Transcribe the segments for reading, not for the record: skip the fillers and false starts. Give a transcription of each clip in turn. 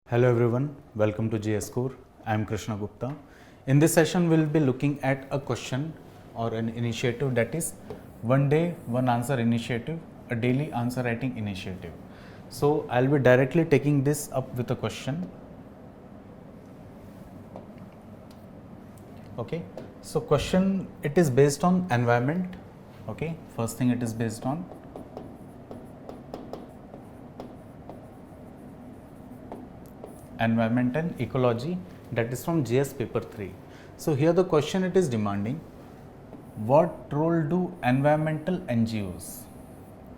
Hello everyone, welcome to GS Core. I am Krishna Gupta. In this session, we will be looking at a question or an initiative, that is one day, one answer initiative, a daily answer writing initiative. So I'll be directly taking this up with a question. Okay, so question, it is based on environment. Okay, first thing it is based on environment and ecology, that is from GS paper 3. So here the question it is demanding, what role do environmental NGOs,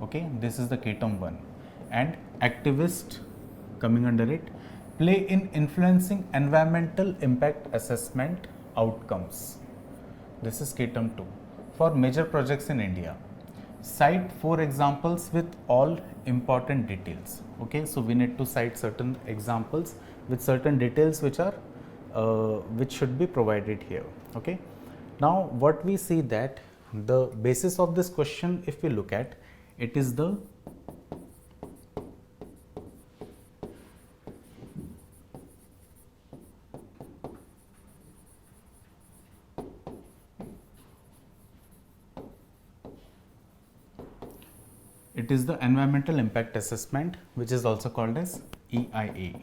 okay, this is the key term 1, and activists coming under it, play in influencing environmental impact assessment outcomes. This is key term 2 for major projects in India. Cite 4 examples with all important details. Okay, so we need to cite certain examples with certain details which are which should be provided here. Okay, now what we see that the basis of this question, if we look at it, is the environmental impact assessment, which is also called as EIA.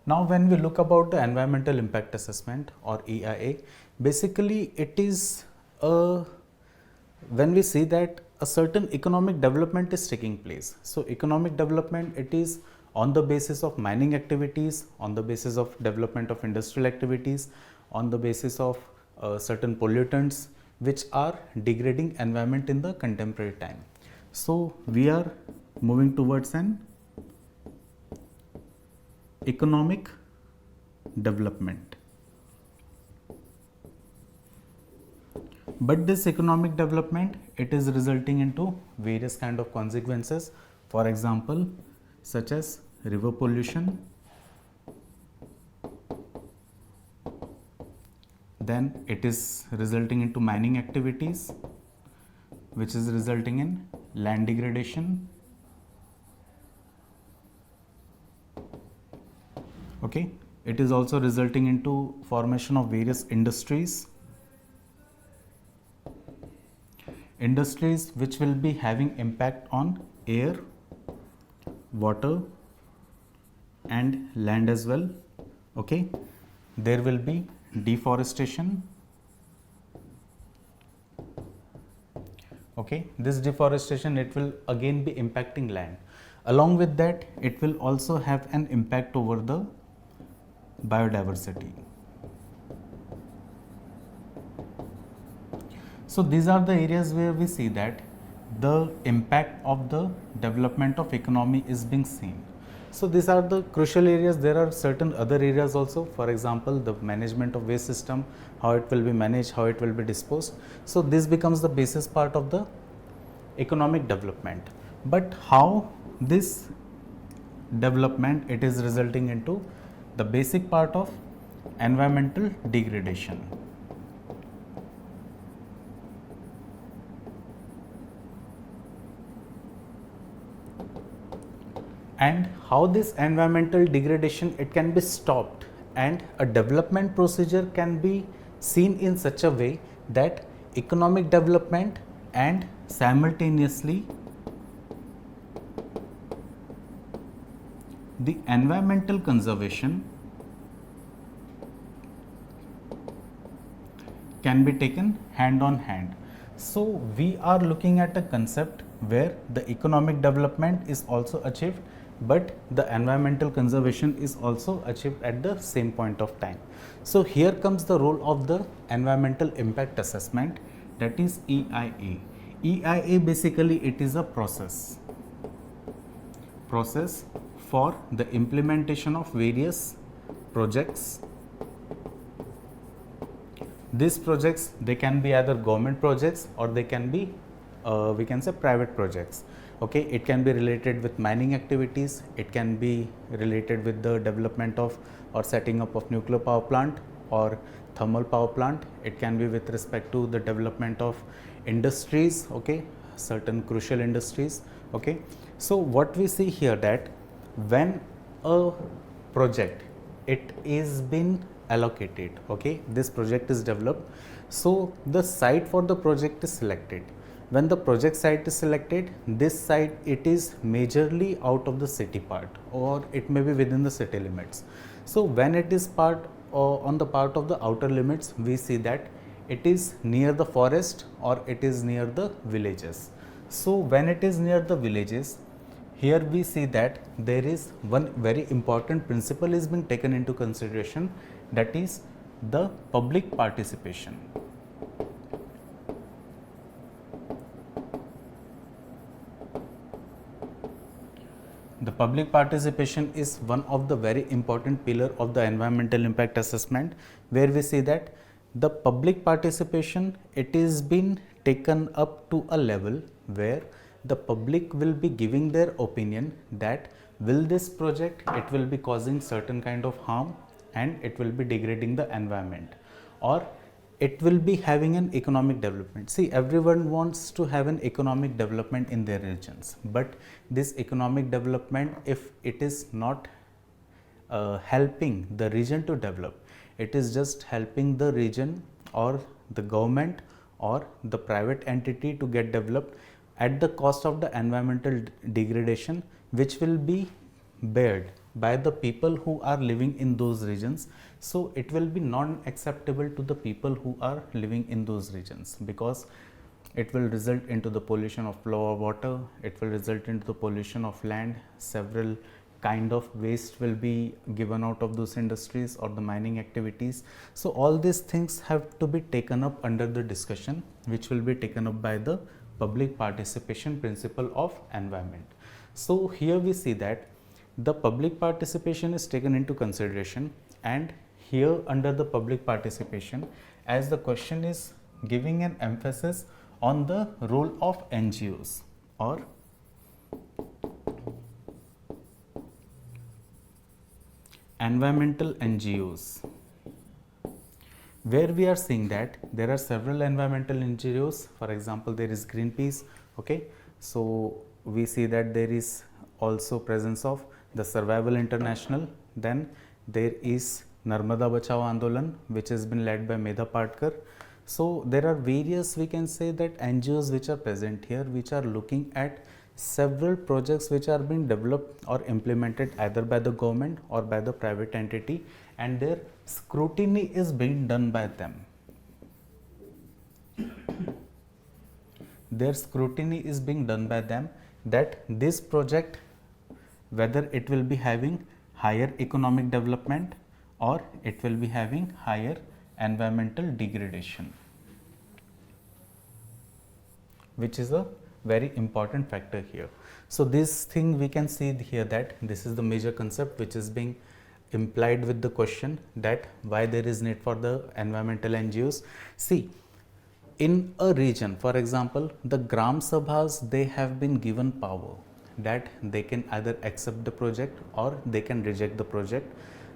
Now when we look about the environmental impact assessment or EIA, basically it is when we see that a certain economic development is taking place. So economic development, it is on the basis of mining activities, on the basis of development of industrial activities, on the basis of certain pollutants which are degrading environment in the contemporary time. So we are moving towards an economic development. But this economic development, it is resulting into various kind of consequences. For example, such as river pollution, then it is resulting into mining activities, which is resulting in land degradation. Okay, it is also resulting into formation of various industries which will be having impact on air, water and land as well. Okay, there will be deforestation. Okay, this deforestation, it will again be impacting land. Along with that, it will also have an impact over the biodiversity. So these are the areas where we see that the impact of the development of economy is being seen. So these are the crucial areas. There are certain other areas also, for example, the management of waste system, how it will be managed, how it will be disposed. So this becomes the basis part of the economic development. But how this development, it is resulting into the basic part of environmental degradation. And how this environmental degradation, it can be stopped, and a development procedure can be seen in such a way that economic development and simultaneously the environmental conservation can be taken hand on hand. So we are looking at a concept where the economic development is also achieved, but the environmental conservation is also achieved at the same point of time. So here comes the role of the environmental impact assessment, that is EIA. EIA, basically it is a process for the implementation of various projects. These projects, they can be either government projects or they can be we can say private projects. Okay, it can be related with mining activities, it can be related with the development of or setting up of nuclear power plant or thermal power plant, it can be with respect to the development of industries, okay, certain crucial industries. Okay, so what we see here that when a project it is been allocated, okay, this project is developed, so the site for the project is selected. When the project site is selected, this site it is majorly out of the city part, or it may be within the city limits. So when it is part or on the part of the outer limits, we see that it is near the forest or it is near the villages. So when it is near the villages, here we see that there is one very important principle is being taken into consideration, that is the public participation. The public participation is one of the very important pillar of the environmental impact assessment, where we see that the public participation it is been taken up to a level where the public will be giving their opinion that will this project it will be causing certain kind of harm and it will be degrading the environment, or it will be having an economic development. See, everyone wants to have an economic development in their regions, but this economic development, if it is not helping the region to develop, it is just helping the region or the government or the private entity to get developed at the cost of the environmental degradation, which will be bared by the people who are living in those regions. So it will be non-acceptable to the people who are living in those regions, because it will result into the pollution of flow of water, it will result into the pollution of land, several kind of waste will be given out of those industries or the mining activities. So all these things have to be taken up under the discussion, which will be taken up by the public participation principle of environment. So here we see that the public participation is taken into consideration, and here under the public participation, as the question is giving an emphasis on the role of NGOs or environmental NGOs, where we are seeing that there are several environmental NGOs. For example, there is Greenpeace, okay, so we see that there is also presence of the Survival International, then there is Narmada Bachao Andolan, which has been led by Medha Patkar. So there are various, we can say that NGOs which are present here, which are looking at several projects which are being developed or implemented either by the government or by the private entity, and their scrutiny is being done by them. Their scrutiny is being done by them that this project, whether it will be having higher economic development or it will be having higher environmental degradation, which is a very important factor here. So this thing we can see here that this is the major concept which is being implied with the question, that why there is need for the environmental NGOs. See, in a region, for example, the Gram Sabhas, they have been given power that they can either accept the project or they can reject the project.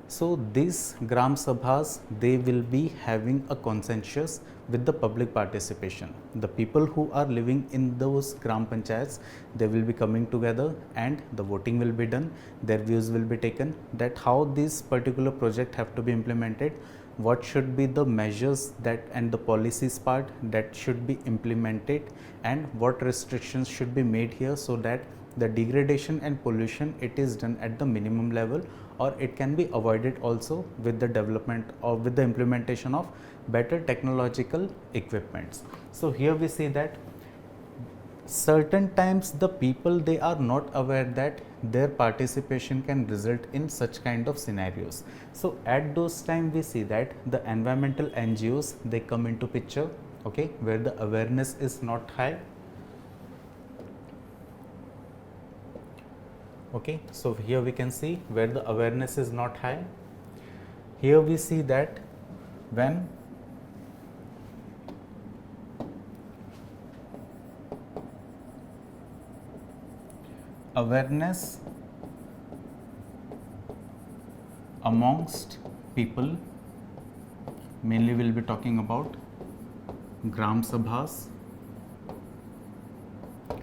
So these Gram Sabhas, they will be having a consensus with the public participation. The people who are living in those Gram Panchayats, they will be coming together and the voting will be done. Their views will be taken that how this particular project have to be implemented, what should be the measures that and the policies part that should be implemented, and what restrictions should be made here so that the degradation and pollution it is done at the minimum level, or it can be avoided also with the development or with the implementation of better technological equipments. So here we see that certain times the people, they are not aware that their participation can result in such kind of scenarios. So at those times we see that the environmental NGOs, they come into picture, okay, where the awareness is not high. Okay, so here we can see where the awareness is not high. Here we see that when awareness amongst people, mainly we'll be talking about Gram Sabhas,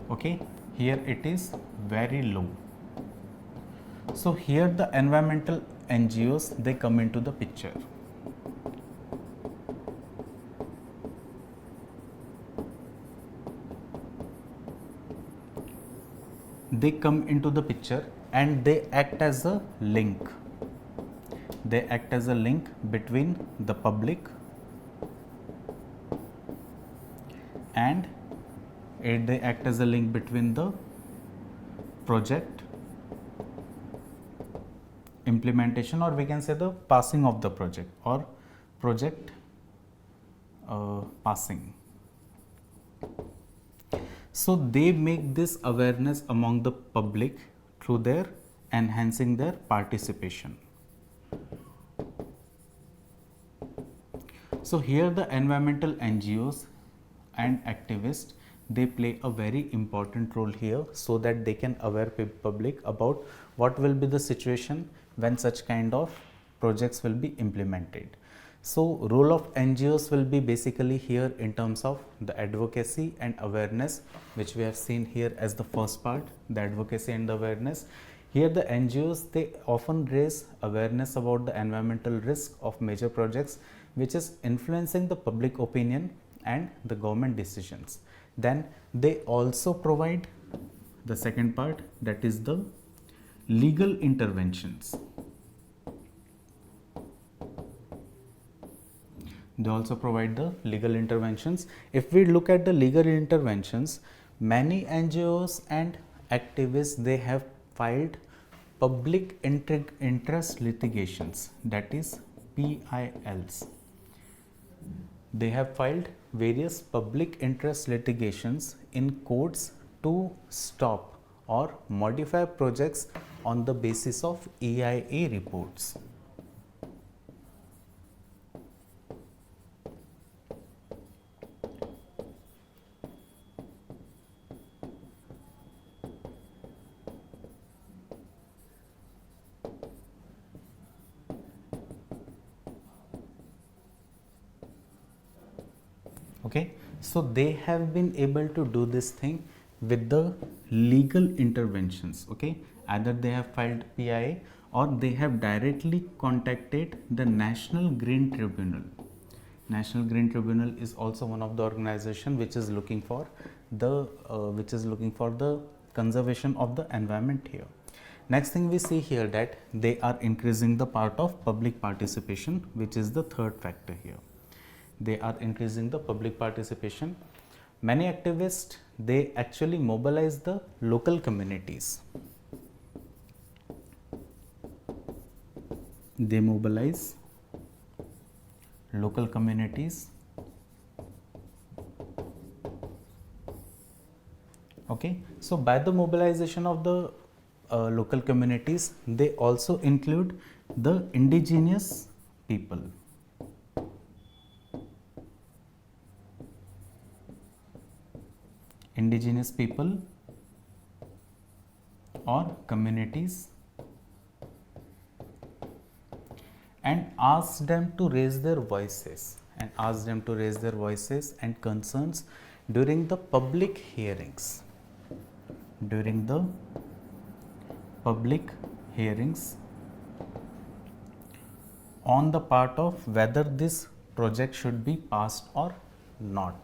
okay, here it is very low. So here the environmental NGOs, they come into the picture. They come into the picture and they act as a link. They act as a link between the public and they act as a link between the project implementation, or we can say the passing of the project, or project passing. So they make this awareness among the public through their enhancing their participation. So here the environmental NGOs and activists, they play a very important role here, so that they can aware public about what will be the situation when such kind of projects will be implemented. So role of NGOs will be basically here in terms of the advocacy and awareness, which we have seen here as the first part, the advocacy and the awareness. Here the NGOs, they often raise awareness about the environmental risk of major projects, which is influencing the public opinion and the government decisions. Then they also provide the second part, that is the legal interventions. They also provide the legal interventions. If we look at the legal interventions, many NGOs and activists, they have filed public interest litigations, that is PILs. They have filed various public interest litigations in courts to stop or modify projects on the basis of EIA reports. Okay, so they have been able to do this thing with the legal interventions. Okay, either they have filed PIA or they have directly contacted the National Green Tribunal. National Green Tribunal is also one of the organization which is looking for the conservation of the environment here. Next thing we see here, that they are increasing the part of public participation, which is the third factor here. They are increasing the public participation. Many activists, they actually mobilize the local communities. They mobilize local communities. Okay, so by the mobilization of the local communities, they also include the indigenous people. Indigenous people or communities, and ask them to raise their voices and concerns during the public hearings. During the public hearings on the part of whether this project should be passed or not.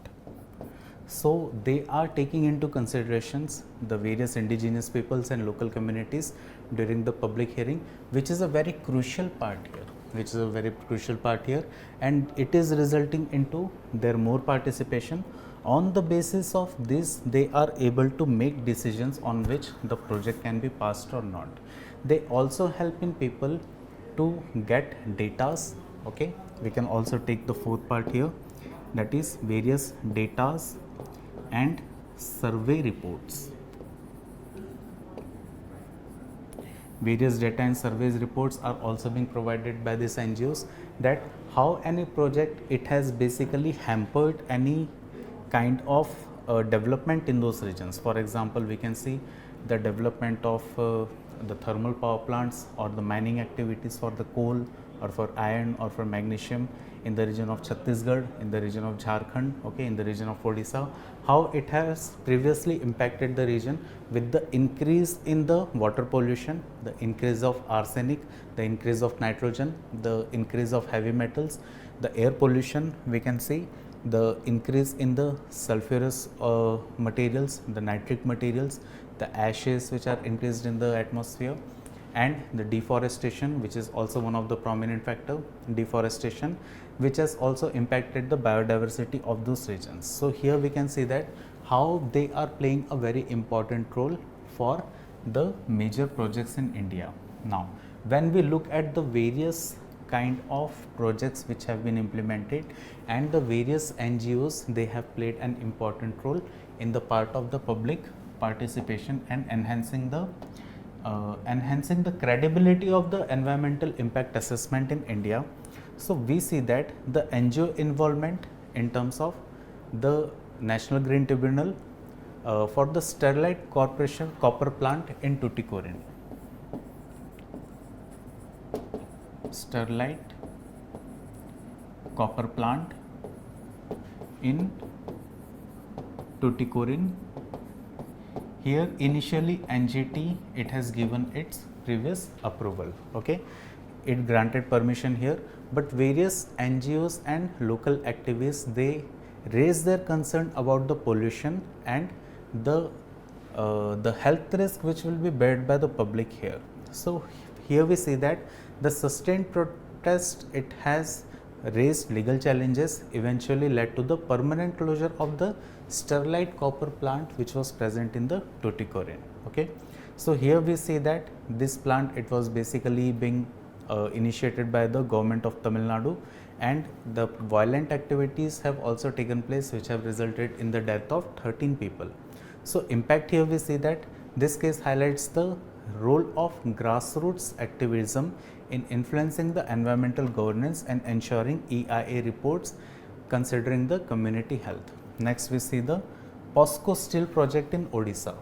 So they are taking into considerations the various indigenous peoples and local communities during the public hearing, which is a very crucial part here, and it is resulting into their more participation. On the basis of this, they are able to make decisions on which the project can be passed or not. They also help in people to get datas. Okay, we can also take the fourth part here, that is various datas and survey reports. Various data and surveys reports are also being provided by these NGOs, that how any project, it has basically hampered any kind of development in those regions. For example, we can see the development of the thermal power plants or the mining activities for the coal or for iron or for magnesium in the region of Chhattisgarh, in the region of Jharkhand, okay, in the region of Odisha, how it has previously impacted the region with the increase in the water pollution, the increase of arsenic, the increase of nitrogen, the increase of heavy metals, the air pollution we can see, the increase in the sulfurous materials, the nitric materials, the ashes which are increased in the atmosphere, and the deforestation, which is also one of the prominent factor, deforestation, which has also impacted the biodiversity of those regions. So here we can see that how they are playing a very important role for the major projects in India. Now, when we look at the various kind of projects which have been implemented and the various NGOs, they have played an important role in the part of the public participation and enhancing the credibility of the environmental impact assessment in India. So we see that the NGO involvement in terms of the National Green Tribunal for the Sterlite Corporation copper plant in Tuticorin. Sterlite copper plant in Tuticorin. Here initially NGT, it has given its previous approval, okay, it granted permission here, but various NGOs and local activists, they raise their concern about the pollution and the health risk which will be borne by the public here. So here we see that the sustained protest, it has raised legal challenges, eventually led to the permanent closure of the Sterlite copper plant which was present in the Tuticorin. Okay, so here we see that this plant, it was basically being initiated by the government of Tamil Nadu, and the violent activities have also taken place which have resulted in the death of 13 people. So impact, here we see that this case highlights the role of grassroots activism in influencing the environmental governance and ensuring EIA reports considering the community health. Next we see the POSCO steel project in Odisha.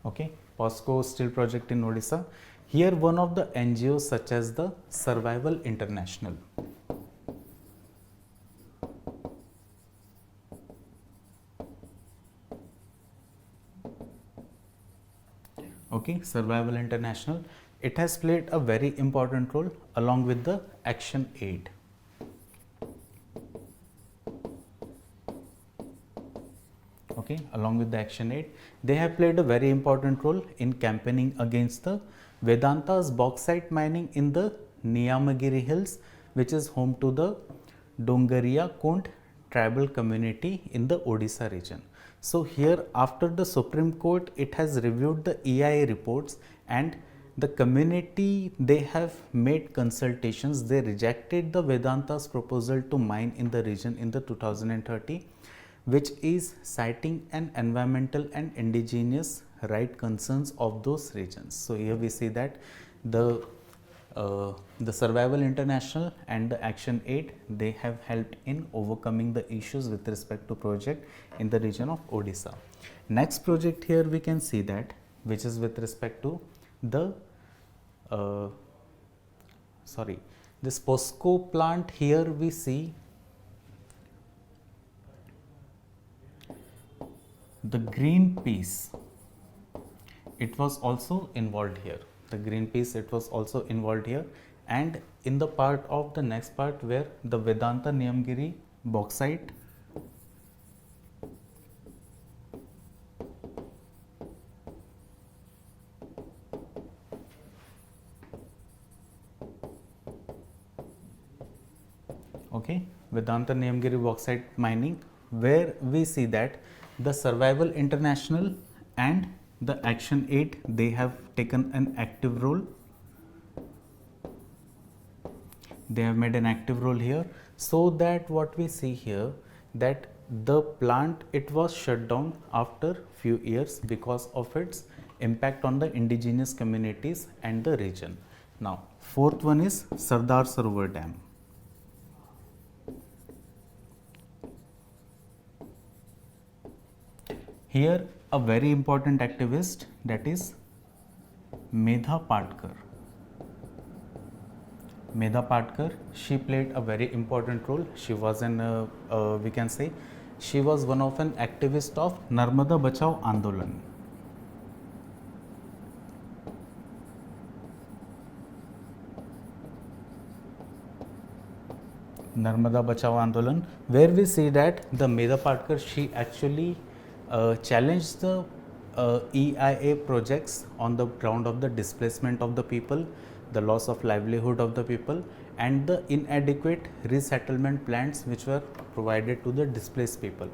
Okay, POSCO steel project in Odisha. Here one of the NGOs such as the Survival International. Okay, Survival International, it has played a very important role along with the Action Aid. Okay, along with the Action Aid, they have played a very important role in campaigning against the Vedanta's bauxite mining in the Niyamagiri Hills, which is home to the Dongaria Kund tribal community in the Odisha region. So here, after the Supreme Court, it has reviewed the EIA reports, and the community, they have made consultations. They rejected the Vedanta's proposal to mine in the region in the 2030, which is citing an environmental and indigenous right concerns of those regions. So here we see that the Survival International and the Action Aid, they have helped in overcoming the issues with respect to project in the region of Odisha. Next project here we can see that, which is with respect to the this POSCO plant. Here we see the Greenpeace, it was also involved here. The Greenpeace, it was also involved here, and in the part of the next part where the Vedanta Niyamgiri bauxite, okay, Vedanta Niyamgiri bauxite mining, where we see that the Survival International and the Action Aid, they have taken an active role. They have made an active role here, so that what we see here, that the plant, it was shut down after few years because of its impact on the indigenous communities and the region. Now, fourth one is Sardar Sarovar Dam. Here a very important activist, that is Medha Patkar. Medha Patkar, she played a very important role. She was an we can say she was one of an activist of Narmada Bachao Andolan. Narmada Bachao Andolan, where we see that the Medha Patkar, she actually challenged the EIA projects on the ground of the displacement of the people, the loss of livelihood of the people, and the inadequate resettlement plans which were provided to the displaced people.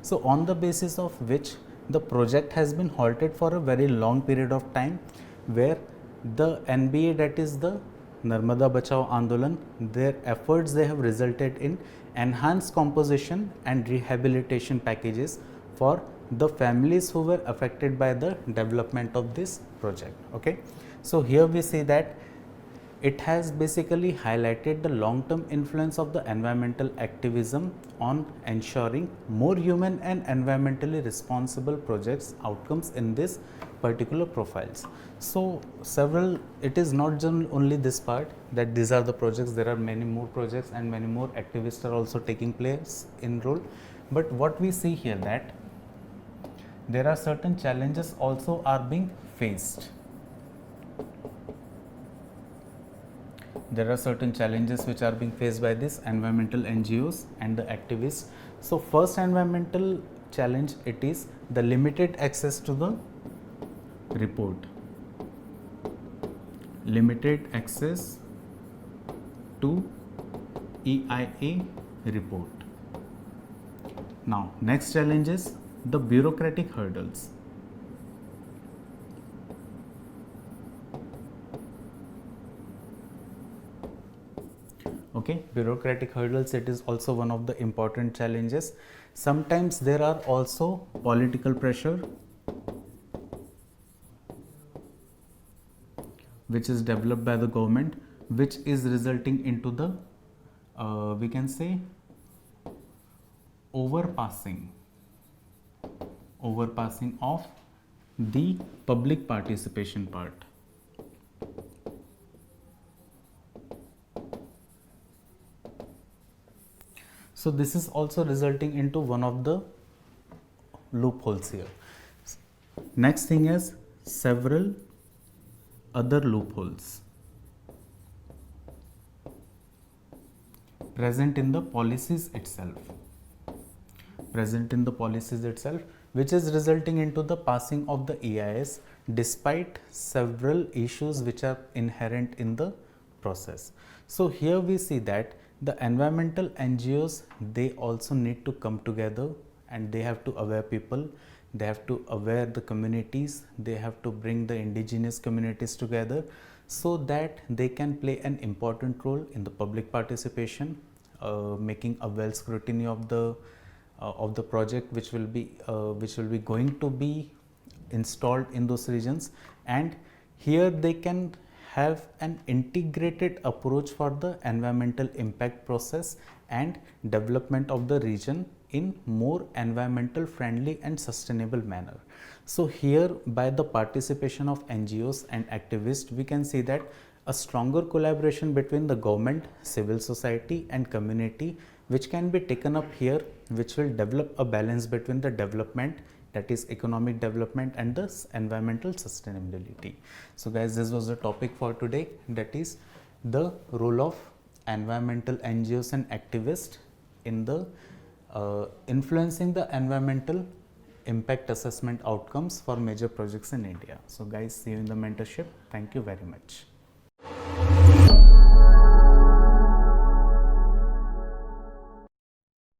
So on the basis of which the project has been halted for a very long period of time, where the NBA, that is the Narmada Bachao Andolan, their efforts, they have resulted in enhanced composition and rehabilitation packages for the families who were affected by the development of this project. Okay, so here we see that it has basically highlighted the long-term influence of the environmental activism on ensuring more human and environmentally responsible projects outcomes in this particular profiles. So several, it is not just only this part that these are the projects, there are many more projects and many more activists are also taking place in role. But what we see here, that there are certain challenges also are being faced. There are certain challenges which are being faced by these environmental NGOs and the activists. So first environmental challenge, it is the limited access to the report. Limited access to EIA report. Now next challenge is the bureaucratic hurdles. Okay, bureaucratic hurdles, it is also one of the important challenges. Sometimes there are also political pressure which is developed by the government, which is resulting into the we can say overpassing of the public participation part. So this is also resulting into one of the loopholes here. Next thing is several other loopholes present in the policies itself, which is resulting into the passing of the EIS despite several issues which are inherent in the process. So here we see that the environmental NGOs, they also need to come together and they have to aware people, they have to aware the communities, they have to bring the indigenous communities together so that they can play an important role in the public participation, making a well scrutiny of the project which will be going to be installed in those regions, and here they can have an integrated approach for the environmental impact process and development of the region in more environmental friendly and sustainable manner. So here, by the participation of NGOs and activists, we can see that a stronger collaboration between the government, civil society and community, which can be taken up here, which will develop a balance between the development, that is economic development, and the environmental sustainability. So guys, this was the topic for today, that is the role of environmental NGOs and activists in the influencing the environmental impact assessment outcomes for major projects in India. So guys, see you in the mentorship. Thank you very much.